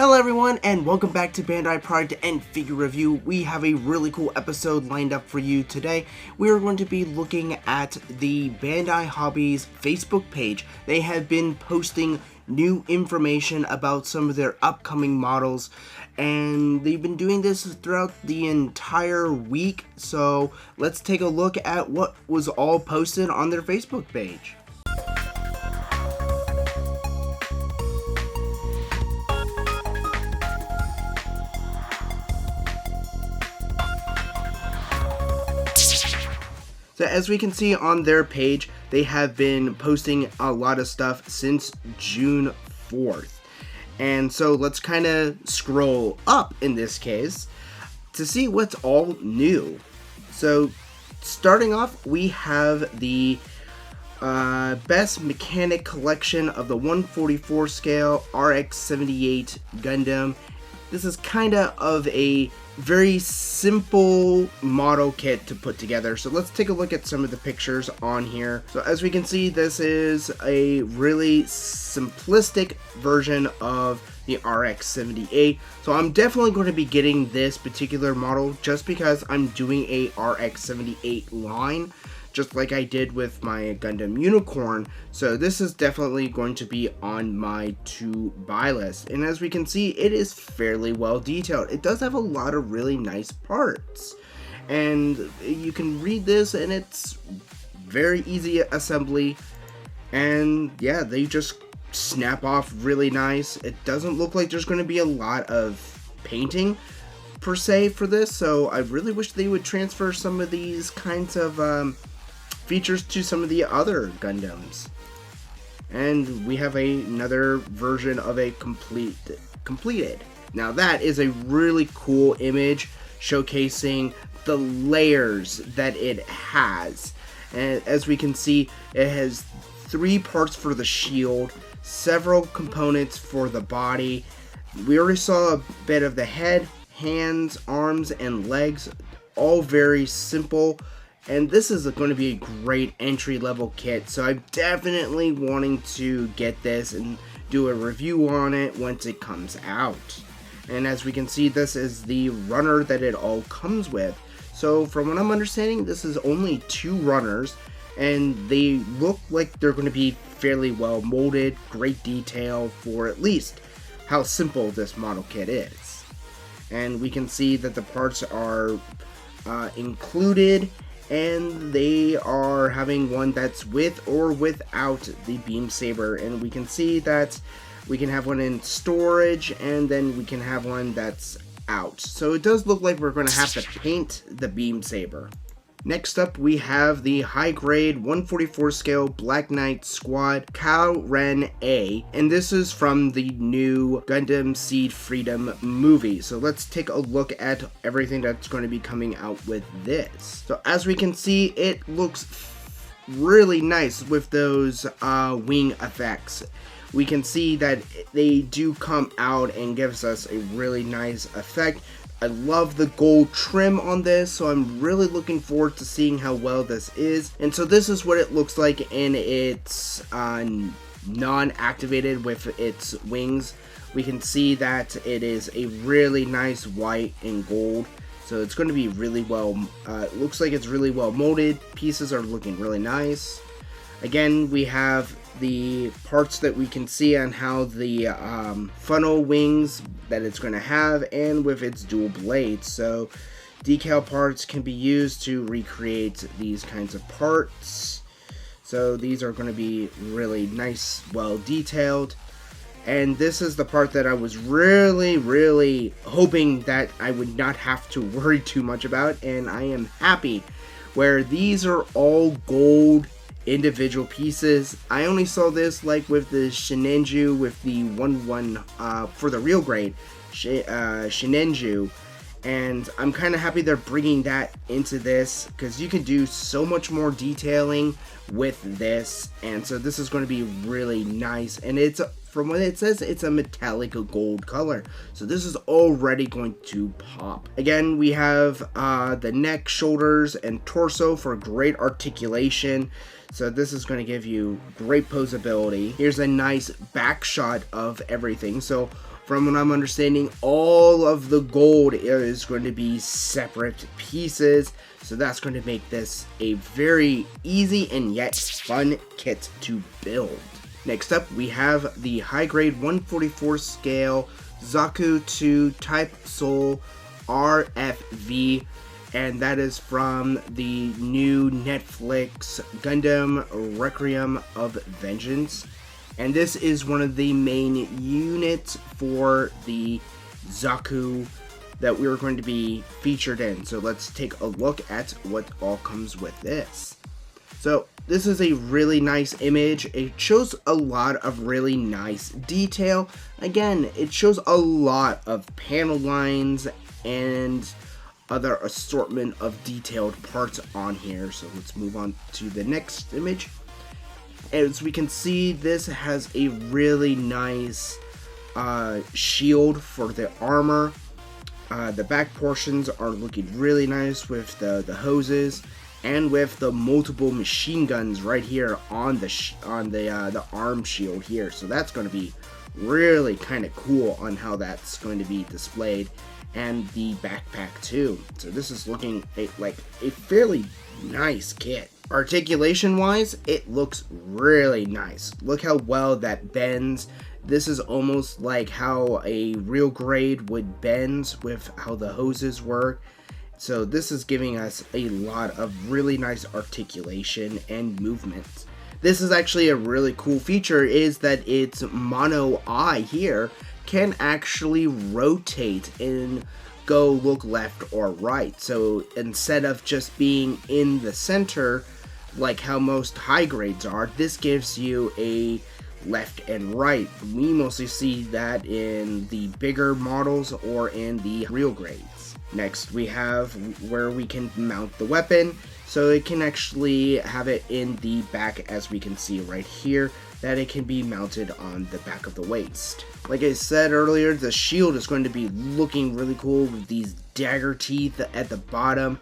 Hello everyone, and welcome back to Bandai Product and Figure Review. We have a really cool episode lined up for you today. We are going to be looking at the Bandai Hobbies Facebook page. They have been posting new information about some of their upcoming models, and they've been doing this throughout the entire week. So let's take a look at what was all posted on their Facebook page. So as we can see on their page, they have been posting a lot of stuff since June 4th. And so let's kind of scroll up in this case to see what's all new. So starting off, we have the best mechanic collection of the 144 scale RX-78 Gundam. This is kind of a very simple model kit to put together. So let's take a look at some of the pictures on here. So as we can see, this is a really simplistic version of the RX-78. So I'm definitely going to be getting this particular model just because I'm doing a RX-78 line, just like I did with my Gundam Unicorn. So this is definitely going to be on my to buy list. And as we can see, it is fairly well detailed. It does have a lot of really nice parts. And you can read this and it's very easy assembly. And yeah, they just snap off really nice. It doesn't look like there's going to be a lot of painting per se for this. So I really wish they would transfer some of these kinds of features to some of the other Gundams. And we have another version of a completed. Now that is a really cool image showcasing the layers that it has. And as we can see, it has 3 parts for the shield, several components for the body. We already saw a bit of the head, hands, arms, and legs, all very simple. And this is going to be a great entry-level kit, so I'm definitely wanting to get this and do a review on it once it comes out. And as we can see, this is the runner that it all comes with. So from what I'm understanding, this is only 2 runners, and they look like they're going to be fairly well molded, great detail for at least how simple this model kit is. And we can see that the parts are included, and they are having one that's with or without the beam saber, and we can see that we can have one in storage and then we can have one that's out. So it does look like we're going to have to paint the beam saber. Next up, we have the high-grade 144 scale Black Knight Squad Kao Ren A, and this is from the new Gundam Seed Freedom movie. So let's take a look at everything that's going to be coming out with this. So as we can see, it looks really nice with those wing effects. We can see that they do come out and gives us a really nice effect. I love the gold trim on this, so I'm really looking forward to seeing how well this is. And so this is what it looks like in its non-activated with its wings. We can see that it is a really nice white and gold. So it's going to be really well, it looks like it's really well molded. Pieces are looking really nice. Again, we have the parts that we can see on how the funnel wings that it's going to have, and with its dual blades. So decal parts can be used to recreate these kinds of parts. So these are going to be really nice, well detailed. And this is the part that I was really hoping that I would not have to worry too much about, and I am happy where these are all gold individual pieces. I only saw this like with the Shinenju, with the 1-1 for the real grade Shinenju, and I'm kind of happy they're bringing that into this because you can do so much more detailing with this. And so this is going to be really nice, and it's, from what it says, it's a metallic gold color, so this is already going to pop. Again, we have the neck, shoulders, and torso for great articulation. So this is going to give you great posability. Here's a nice back shot of everything. So From what I'm understanding, all of the gold is going to be separate pieces, so that's going to make this a very easy and yet fun kit to build. Next up, we have the high grade 144 scale Zaku 2 Type Soul RFV, and that is from the new Netflix Gundam Requiem of Vengeance. And this is one of the main units for the Zaku that we are going to be featured in. So let's take a look at what all comes with this. So this is a really nice image. It shows a lot of really nice detail. Again, it shows a lot of panel lines and other assortment of detailed parts on here. So let's move on to the next image. As we can see, this has a really nice shield for the armor. The back portions are looking really nice with the hoses and with the multiple machine guns right here on the arm shield here. So that's going to be really kind of cool on how that's going to be displayed, and the backpack too. So this is looking like a fairly nice kit. Articulation wise, it looks really nice. Look how well that bends. This is almost like how a real grade would bend with how the hoses work. So this is giving us a lot of really nice articulation and movement. This is actually a really cool feature, is that its mono eye here can actually rotate and go look left or right. So instead of just being in the center like how most high grades are, this gives you a left and right. We mostly see that in the bigger models or in the real grades. Next, we have where we can mount the weapon. So it can actually have it in the back, as we can see right here, that it can be mounted on the back of the waist. Like I said earlier, the shield is going to be looking really cool with these dagger teeth at the bottom.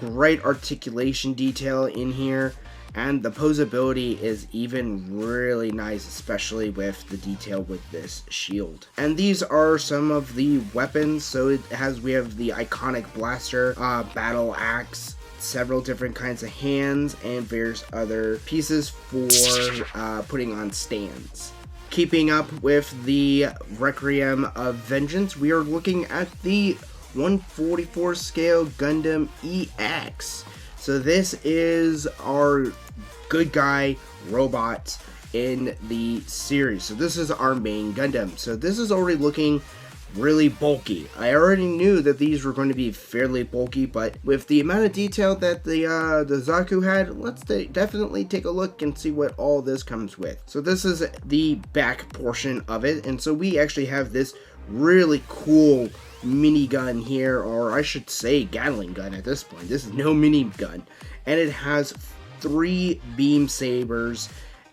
Great articulation detail in here, and the posability is even really nice, especially with the detail with this shield. And these are some of the weapons. So we have the iconic blaster, battle axe, several different kinds of hands, and various other pieces for putting on stands. Keeping up with the Requiem of Vengeance, we are looking at the 144 scale Gundam EX. So this is our good guy robot in the series. So this is our main Gundam. So this is already looking really bulky. I already knew that these were going to be fairly bulky, but with the amount of detail that the Zaku had, let's definitely take a look and see what all this comes with. So this is the back portion of it, and so we actually have this really cool minigun here, or I should say Gatling gun at this point. This is no minigun, and it has 3 beam sabers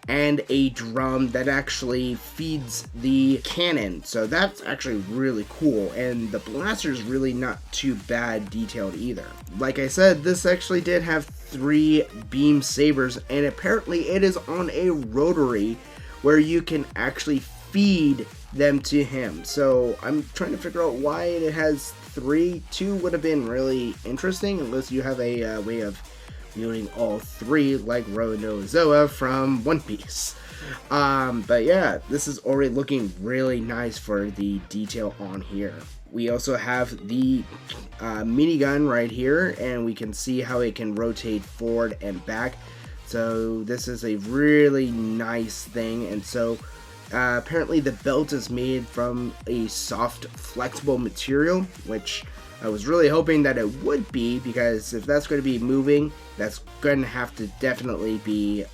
and a drum that actually feeds the cannon. So that's actually really cool, and the blaster is really not too bad detailed either. Like I said, this actually did have 3 beam sabers, and apparently it is on a rotary where you can actually feed them to him. So I'm trying to figure out why it has 3. 2 would have been really interesting, unless you have a way of wielding all 3 like Zoa from One Piece. But yeah, this is already looking really nice for the detail on here. We also have the minigun right here, and we can see how it can rotate forward and back. So this is a really nice thing. And so apparently the belt is made from a soft, flexible material, which I was really hoping that it would be, because if that's going to be moving, that's going to have to definitely be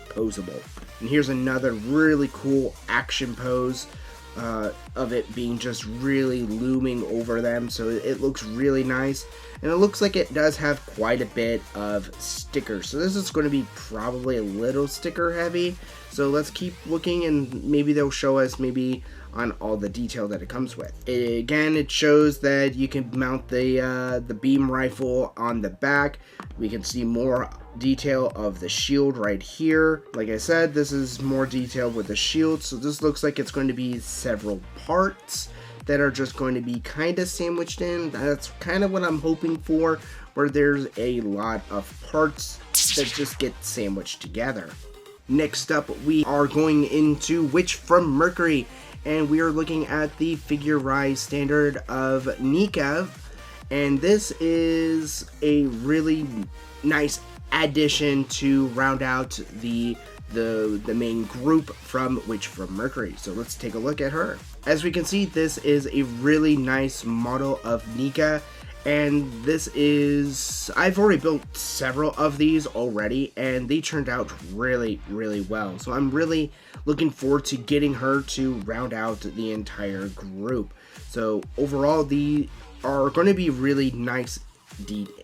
posable. And here's another really cool action pose of it being just really looming over them. So it looks really nice, and it looks like it does have quite a bit of stickers. So this is going to be probably a little sticker heavy. So let's keep looking, and maybe they'll show us maybe on all the detail that it comes with. Again, it shows that you can mount the beam rifle on the back. We can see more detail of the shield right here. Like I said, this is more detailed with the shield, so this looks like it's going to be several parts that are just going to be kind of sandwiched in. That's kind of what I'm hoping for, where there's a lot of parts that just get sandwiched together. Next up, we are going into Witch from Mercury, and we are looking at the figurized standard of Nika, and this is a really nice addition to round out the main group from Witch from Mercury. So let's take a look at her. As we can see, this is a really nice model of Nika, and this is, I've already built several of these already, and they turned out really well. So I'm really looking forward to getting her to round out the entire group. So overall, they are going to be really nice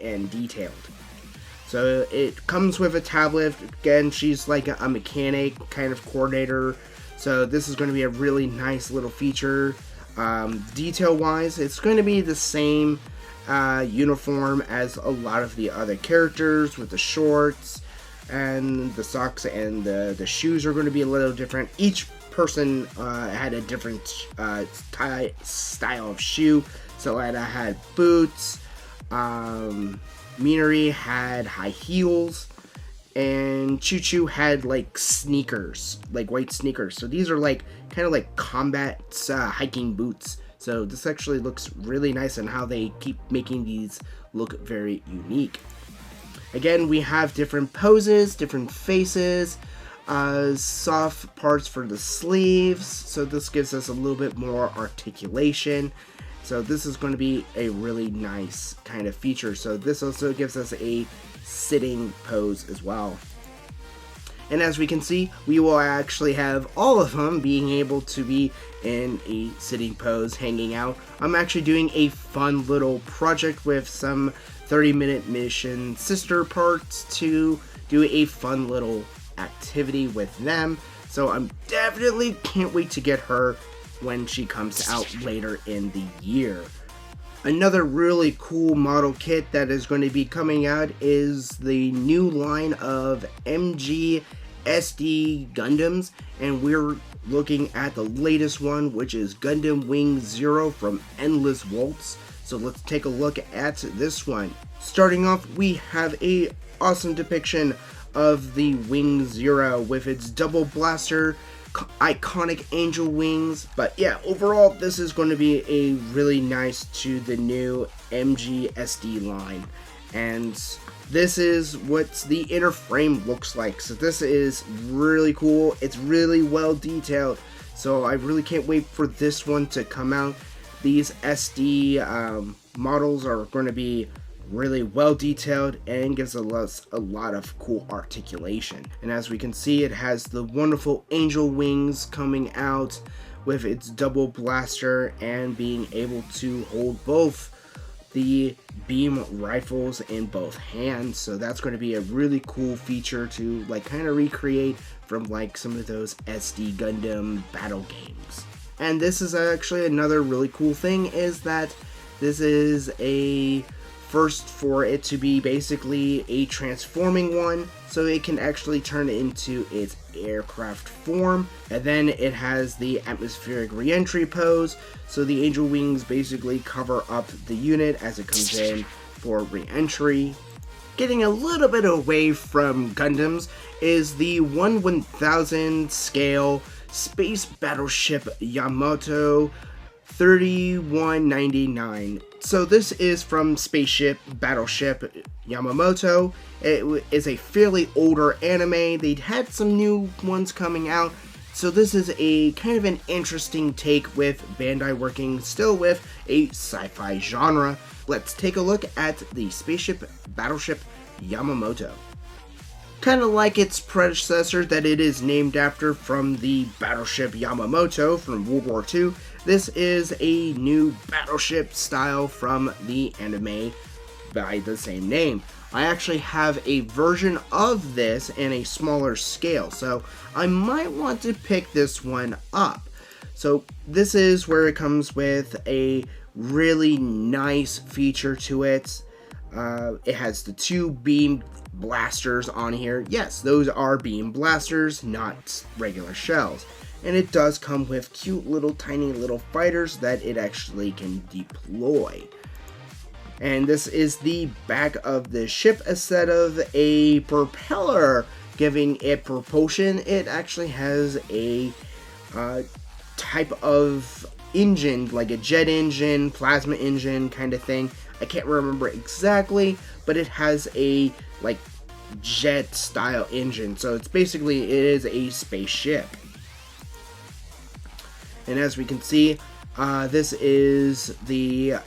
and detailed. So it comes with a tablet. Again, she's like a mechanic kind of coordinator. So this is going to be a really nice little feature. Detail wise, it's going to be the same uniform as a lot of the other characters, with the shorts and the socks, and the shoes are going to be a little different. Each person had a different style of shoe. So I had boots, Minori had high heels, and Choo Choo had like sneakers, like white sneakers. So these are like kind of like combat hiking boots. So this actually looks really nice, and how they keep making these look very unique. Again, we have different poses, different faces, soft parts for the sleeves. So this gives us a little bit more articulation. So this is going to be a really nice kind of feature. So this also gives us a sitting pose as well. And as we can see, we will actually have all of them being able to be in a sitting pose, hanging out. I'm actually doing a fun little project with some 30-minute mission sister parts to do a fun little activity with them. So I'm definitely can't wait to get her when she comes out later in the year. Another really cool model kit that is going to be coming out is the new line of MG SD Gundams, and we're looking at the latest one, which is Gundam Wing Zero from Endless Waltz. So let's take a look at this one. Starting off, we have a awesome depiction of the Wing Zero with its double blaster, iconic angel wings. But yeah, overall this is going to be a really nice to the new MG SD line, and this is what the inner frame looks like. So this is really cool. It's really well detailed, so I really can't wait for this one to come out. These SD models are going to be really well detailed and gives us a lot of cool articulation. And as we can see, it has the wonderful angel wings coming out with its double blaster and being able to hold both the beam rifles in both hands. So that's going to be a really cool feature to like kind of recreate from like some of those SD Gundam battle games. And this is actually another really cool thing, is that this is a first for it to be basically a transforming one, so it can actually turn into its aircraft form. And then it has the atmospheric re-entry pose, so the angel wings basically cover up the unit as it comes in for re-entry. Getting a little bit away from Gundams is the 1/1000 scale space battleship Yamato 3199. So this is from Spaceship Battleship Yamamoto. It is a fairly older anime. They'd had some new ones coming out. So this is a kind of an interesting take with Bandai working still with a sci-fi genre. Let's take a look at the Spaceship Battleship Yamamoto. Kind of like its predecessor that it is named after from the Battleship Yamamoto from World War II, this is a new battleship style from the anime by the same name. I actually have a version of this in a smaller scale, so I might want to pick this one up. So this is where it comes with a really nice feature to it. It has the 2 beam blasters on here. Yes, those are beam blasters, not regular shells. And it does come with cute little tiny little fighters that it actually can deploy. And this is the back of the ship. Instead of a propeller giving it propulsion, it actually has a type of engine, like a jet engine, plasma engine kind of thing. I can't remember exactly, but it has a like jet style engine. So it's basically, it is a spaceship. And as we can see, this is the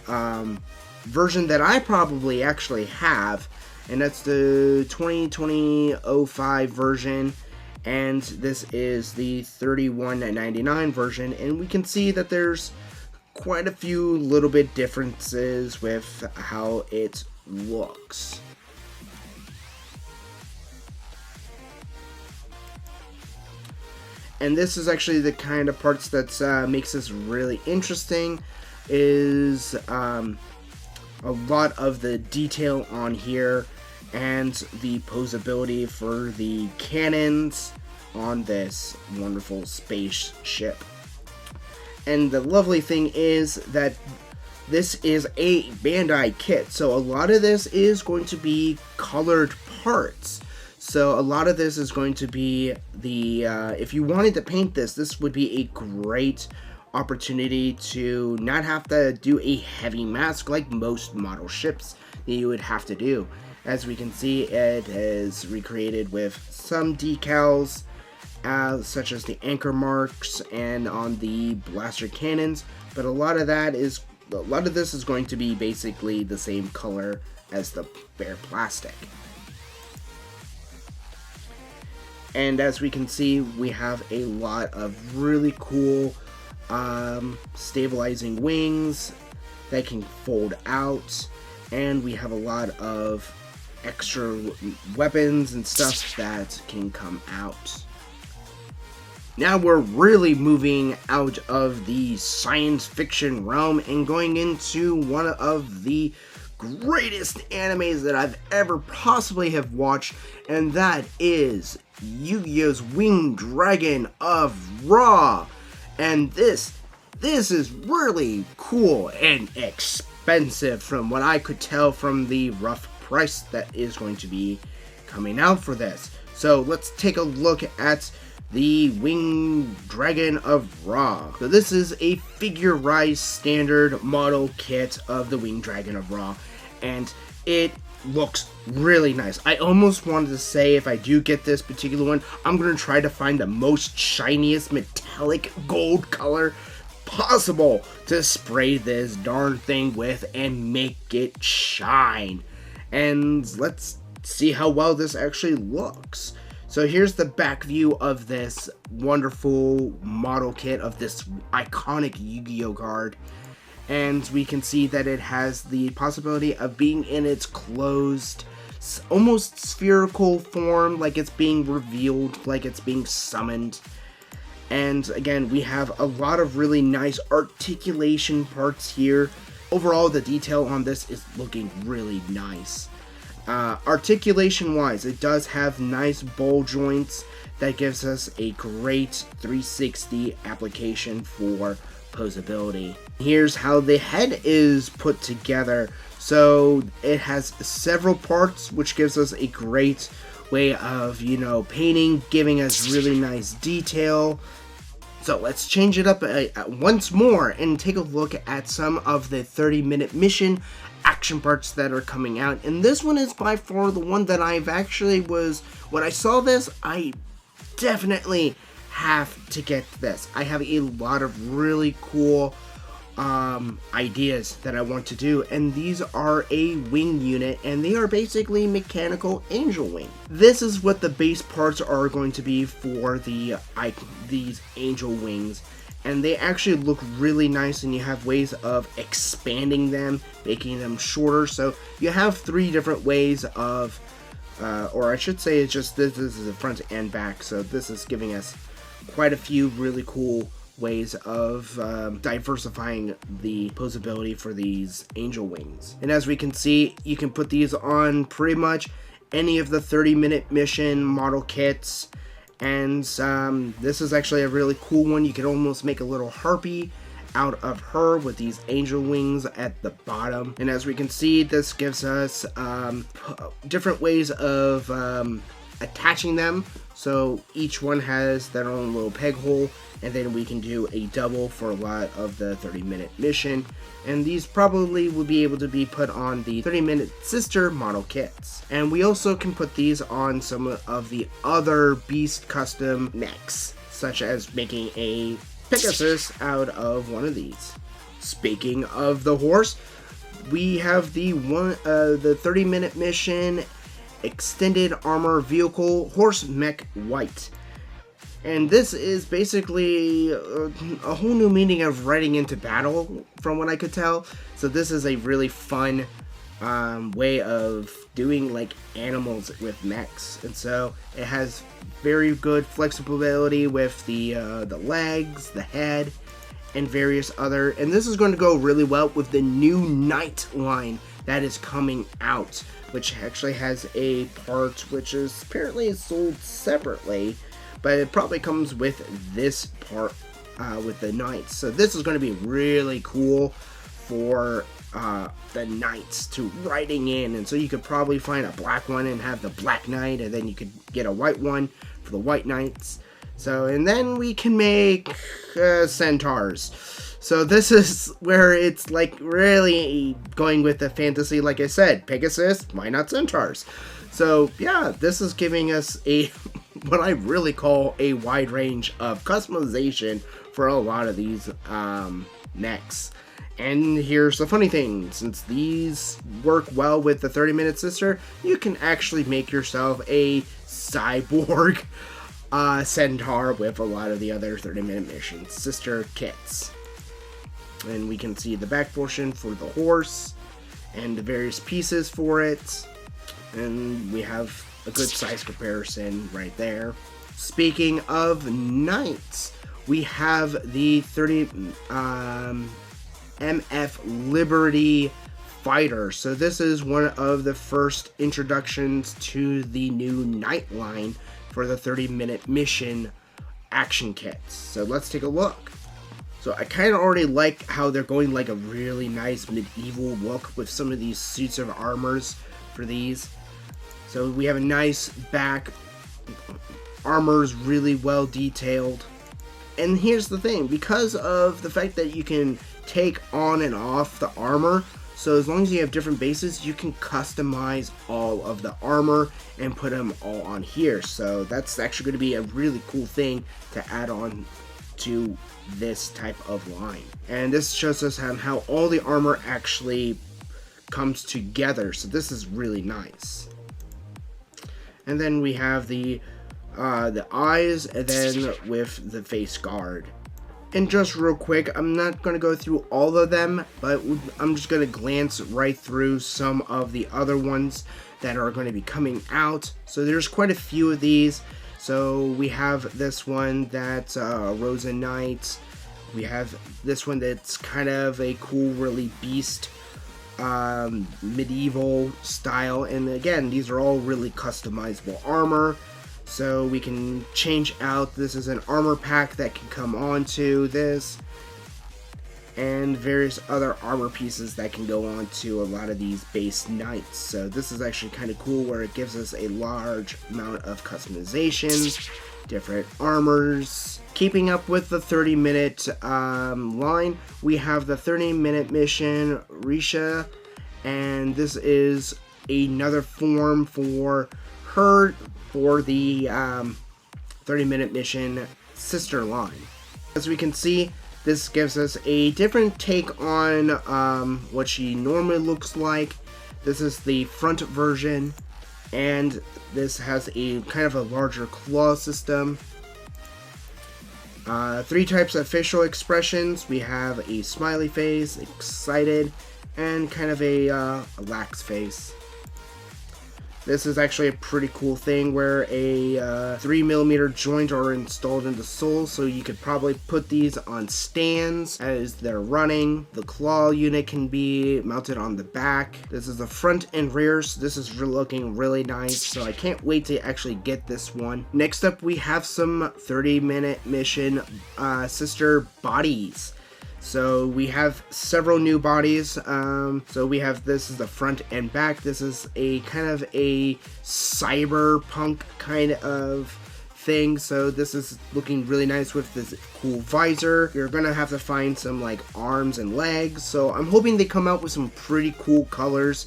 version that I probably actually have, and that's the 2020-05 version, and this is the $31.99 version, and we can see that there's quite a few little bit differences with how it looks. And this is actually the kind of parts that makes this really interesting, is a lot of the detail on here and the posability for the cannons on this wonderful spaceship. And the lovely thing is that this is a Bandai kit, so a lot of this is going to be colored parts. So a lot of this is going to be the, if you wanted to paint this, this would be a great opportunity to not have to do a heavy mask like most model ships that you would have to do. As we can see, it is recreated with some decals, such as the anchor marks and on the blaster cannons, but a lot of this is going to be basically the same color as the bare plastic. And as we can see, we have a lot of really cool stabilizing wings that can fold out, and we have a lot of extra weapons and stuff that can come out. Now we're really moving out of the science fiction realm and going into one of the greatest animes that I've ever possibly have watched, and that is Yu-Gi-Oh's Winged Dragon of Ra. And this is really cool and expensive from what I could tell from the rough price that is going to be coming out for this. So let's take a look at the Winged Dragon of Ra. So this is a figurized standard model kit of the Winged Dragon of Ra, and it looks really nice. I almost wanted to say, if I do get this particular one, I'm going to try to find the most shiniest metallic gold color possible to spray this darn thing with and make it shine. And let's see how well this actually looks. So here's the back view of this wonderful model kit of this iconic Yu-Gi-Oh card. And we can see that it has the possibility of being in its closed, almost spherical form, like it's being revealed, like it's being summoned. And again, we have a lot of really nice articulation parts here. Overall, the detail on this is looking really nice. Articulation wise, it does have nice ball joints that gives us a great 360 application for posability. Here's how the head is put together. So it has several parts, which gives us a great way of, painting, giving us really nice detail. So let's change it up once more and take a look at some of the 30-minute mission action parts that are coming out. And this one is by far the one that I've actually when I saw this, I definitely have to get this. I have a lot of really cool ideas that I want to do, and these are a wing unit, and they are basically mechanical angel wing. This is what the base parts are going to be for these angel wings, and they actually look really nice, and you have ways of expanding them, making them shorter. So you have 3 different ways of, or I should say it's just this is the front and back, so this is giving us quite a few really cool ways of diversifying the posability for these angel wings. And as we can see, you can put these on pretty much any of the 30-minute mission model kits. And this is actually a really cool one. You could almost make a little harpy out of her with these angel wings at the bottom. And as we can see, this gives us different ways of attaching them. So each one has their own little peg hole, and then we can do a double for a lot of the 30-minute mission. And these probably will be able to be put on the 30-minute sister model kits. And we also can put these on some of the other Beast custom mechs, such as making a Pegasus out of one of these. Speaking of the horse, we have the 30-minute mission extended armor vehicle horse mech white. And this is basically a whole new meaning of riding into battle, from what I could tell. So this is a really fun way of doing like animals with mechs. And so it has very good flexibility with the legs, the head, and various other. And this is going to go really well with the new Knight line that is coming out, which actually has a part which is apparently sold separately, but it probably comes with this part with the Knights. So this is going to be really cool for the Knights to riding in. And so you could probably find a black one and have the Black Knight, and then you could get a white one for the White Knights. So, and then we can make centaurs. So this is where it's like really going with the fantasy. Like I said, Pegasus, why not centaurs? So yeah, this is giving us a what I really call a wide range of customization for a lot of these mechs. And here's the funny thing, since these work well with the 30-minute sister, you can actually make yourself a cyborg centaur with a lot of the other 30-minute mission sister kits. And we can see the back portion for the horse and the various pieces for it. And we have a good size comparison right there. Speaking of knights, we have the 30 MF Liberty Fighter. So this is one of the first introductions to the new Knight line for the 30-minute mission action kits. So let's take a look. So I kind of already like how they're going like a really nice medieval look with some of these suits of armors for these. So we have a nice back, armor's really well detailed. And here's the thing, because of the fact that you can take on and off the armor, so as long as you have different bases, you can customize all of the armor and put them all on here. So that's actually going to be a really cool thing to add on to this type of line. And this shows us how all the armor actually comes together. So this is really nice. And then we have the eyes, and then with the face guard. And just real quick, I'm not going to go through all of them, but I'm just going to glance right through some of the other ones that are going to be coming out. So there's quite a few of these. So we have this one that's Rosa Knight. We have this one that's kind of a cool, really beast medieval style. And again, these are all really customizable armor. So we can change out, this is an armor pack that can come onto this, and various other armor pieces that can go onto a lot of these base knights. So this is actually kind of cool, where it gives us a large amount of customizations, different armors. Keeping up with the 30-minute line, we have the 30-minute mission Risha, and this is another form for her for the 30-minute mission sister line. As we can see, this gives us a different take on what she normally looks like. This is the front version, and this has a kind of a larger claw system. 3 types of facial expressions. We have a smiley face, excited, and kind of a lax face. This is actually a pretty cool thing where a 3mm joint are installed into soles, so you could probably put these on stands as they're running. The claw unit can be mounted on the back. This is the front and rear, so this is looking really nice, so I can't wait to actually get this one. Next up, we have some 30-minute mission sister bodies. So we have several new bodies. So we have, this is the front and back. This is a kind of a cyberpunk kind of thing. So this is looking really nice with this cool visor. You're gonna have to find some like arms and legs. So I'm hoping they come out with some pretty cool colors.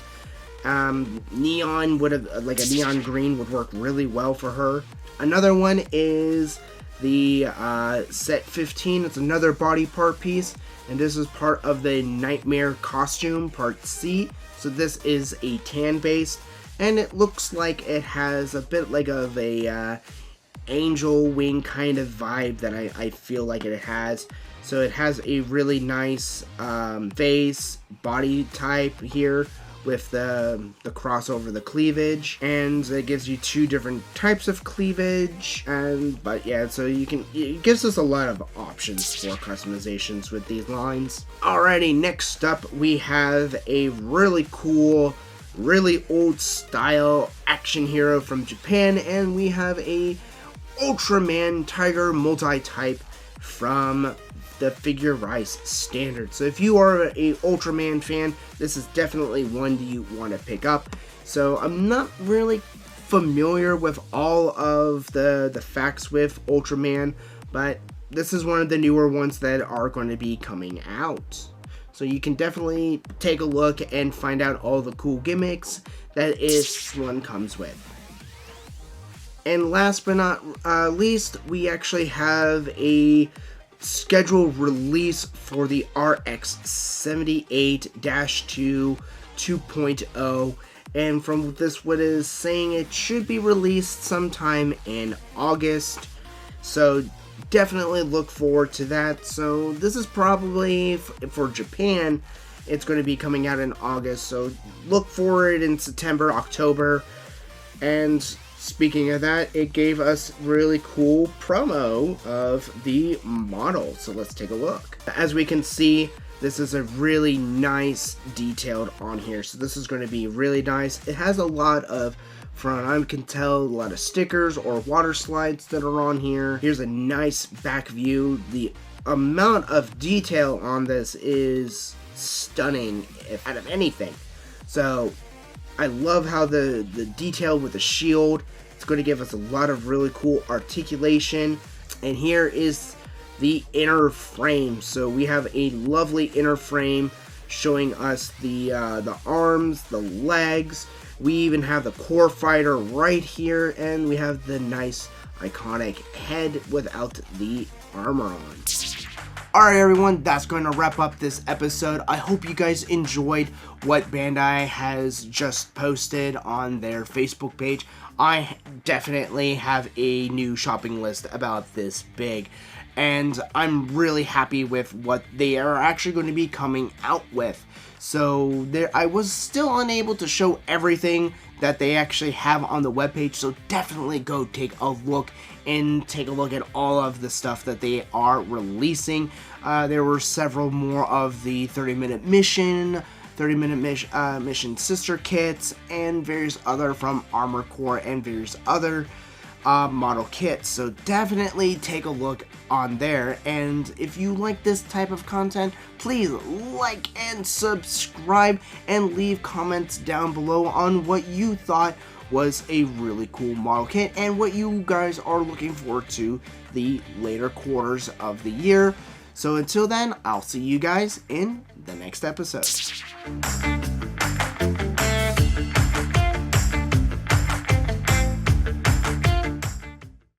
Neon would have, like a neon green would work really well for her. Another one is the set 15. It's another body part piece, and this is part of the Nightmare costume part C. So this is a tan base, and it looks like it has a bit like of a angel wing kind of vibe that I feel like it has. So it has a really nice face body type here with the cross over the cleavage, and it gives you two different types of cleavage. But yeah, so it gives us a lot of options for customizations with these lines. Alrighty, next up we have a really cool, really old style action hero from Japan, and we have a Ultraman Tiger multi-type from the Figure Rise standard. So if you are a Ultraman fan, this is definitely one you want to pick up. So I'm not really familiar with all of the facts with Ultraman, but this is one of the newer ones that are going to be coming out. So you can definitely take a look and find out all the cool gimmicks that this one comes with. And last but not least, we actually have a scheduled release for the RX 78-2 2.0, and from this what it is saying, it should be released sometime in August, so definitely look forward to that. So this is probably for Japan, it's going to be coming out in August, so look for it in September, October. And speaking of that, it gave us really cool promo of the model, so let's take a look. As we can see, this is a really nice detailed on here, so this is going to be really nice. It has a lot of, from what I can tell, a lot of stickers or water slides that are on here. Here's a nice back view. The amount of detail on this is stunning out of anything. So I love how the detail with the shield, it's going to give us a lot of really cool articulation. And here is the inner frame. So we have a lovely inner frame showing us the arms, the legs. We even have the core fighter right here, and we have the nice iconic head without the armor on. Alright everyone, that's going to wrap up this episode. I hope you guys enjoyed what Bandai has just posted on their Facebook page. I definitely have a new shopping list about this big, and I'm really happy with what they are actually going to be coming out with. So I was still unable to show everything that they actually have on the webpage, so definitely go take a look and take a look at all of the stuff that they are releasing. There were several more of the 30-minute mission, mission sister kits, and various other from Armor Core and various other model kits, so definitely take a look on there. And if you like this type of content, please like and subscribe and leave comments down below on what you thought was a really cool model kit and what you guys are looking forward to the later quarters of the year. So until then, I'll see you guys in the next episode.